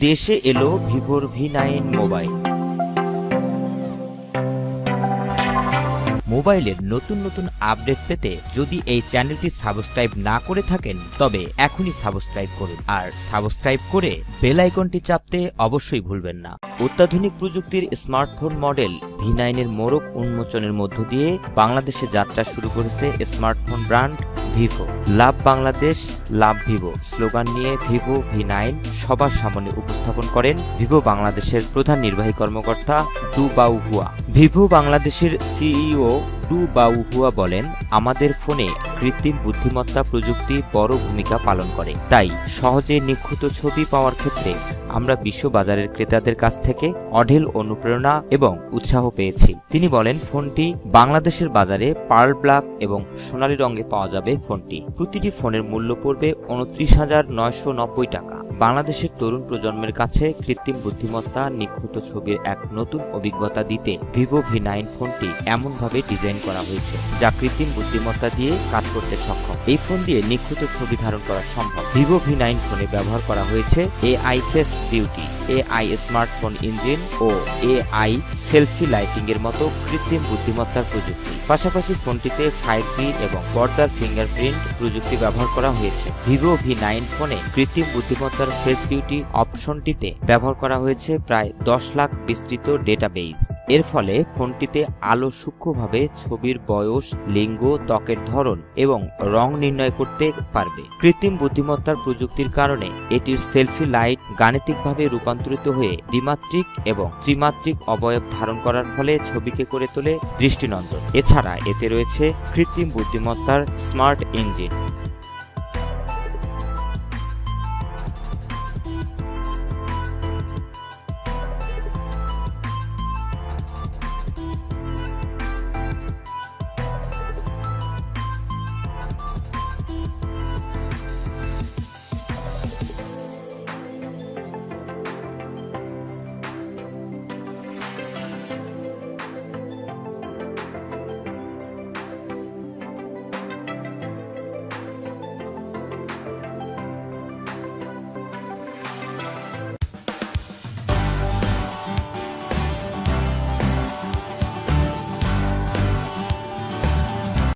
দেশে এলো ভিভোর V9 মোবাইল। মোবাইলের নতুন নতুন আপডেট পেতে যদি এই চ্যানেলটি সাবস্ক্রাইব না করে থাকেন তবে এখনই সাবস্ক্রাইব করুন, আর সাবস্ক্রাইব করে বেল আইকনটি চাপতে অবশ্যই ভুলবেন না। অত্যাধুনিক প্রযুক্তির স্মার্টফোন মডেল V9 এর মোড়ক উন্মোচনের মধ্য দিয়ে বাংলাদেশে যাত্রা শুরু করেছে স্মার্টফোন ব্র্যান্ড ভিভো। লাভ বাংলাদেশ, লাভ ভিভো স্লোগান নিয়ে ভিভো V9 সবার সামনে উপস্থাপন করেন ভিভো বাংলাদেশের প্রধান নির্বাহী কর্মকর্তা ডু বাউ হুয়া। ভিভো বাংলাদেশের সিইও ডু বাউ হুয়া বলেন, আমাদের ফোনে কৃত্রিম বুদ্ধিমত্তা প্রযুক্তি বড় ভূমিকা পালন করে, তাই সহজে নিখুঁত ছবি পাওয়ার ক্ষেত্রে আমরা বিশ্ববাজারের ক্রেতাদের কাছ থেকে অঢেল অনুপ্রেরণা এবং উৎসাহ পেয়েছি। তিনি বলেন, ফোনটি বাংলাদেশের বাজারে পার্ল ব্ল্যাক এবং সোনালী রঙে পাওয়া যাবে। ফোনটি প্রতিটি ফোনের মূল্য পড়বে 29,990 টাকা। বাংলাদেশের তরুণ প্রজন্মের কাছে কৃত্রিম বুদ্ধিমত্তা নিখুঁত ছবির এক নতুন অভিজ্ঞতা দিতে ভিভো V9 ফোনটি এমনভাবে ডিজাইন করা হয়েছে যা কৃত্রিম বুদ্ধিমত্তা দিয়ে কাজ করতে সক্ষম। এই ফোন দিয়ে নিখুঁত ছবি ধারণ করা সম্ভব। ভিভো V9 ফোনে ব্যবহার করা হয়েছে AI face beauty, AI smartphone engine ও AI সেলফি লাইটিং এর মতো কৃত্রিম বুদ্ধিমত্তার প্রযুক্তি। পাশাপাশি ফোনটিতে 5G এবং পর্দার ফিঙ্গারপ্রিন্ট প্রযুক্তি ব্যবহার করা হয়েছে। ভিভো V9 ফোনে কৃত্রিম বুদ্ধিমত্তার ফেস বিউটি অপশনটিতে ব্যবহার করা হয়েছে প্রায় 10 লাখ বিস্তৃত ডেটাবেস। এর ফলে ফোনটিতে আলো সূক্ষ্মভাবে ছবির বয়স, লিঙ্গ, ত্বকের ধরন এবং রং নির্ণয় করতে পারবে। কৃত্রিম বুদ্ধিমত্তার প্রযুক্তির কারণে এটির সেলফি লাইট গাণিতিকভাবে রূপান্তরিত হয়ে দ্বিমাত্রিক এবং ত্রিমাত্রিক অবয়ব ধারণ করার ফলে ছবিকে করে তোলে দৃষ্টিনন্দন। এছাড়া এতে রয়েছে কৃত্রিম বুদ্ধিমত্তার স্মার্ট ইঞ্জিন,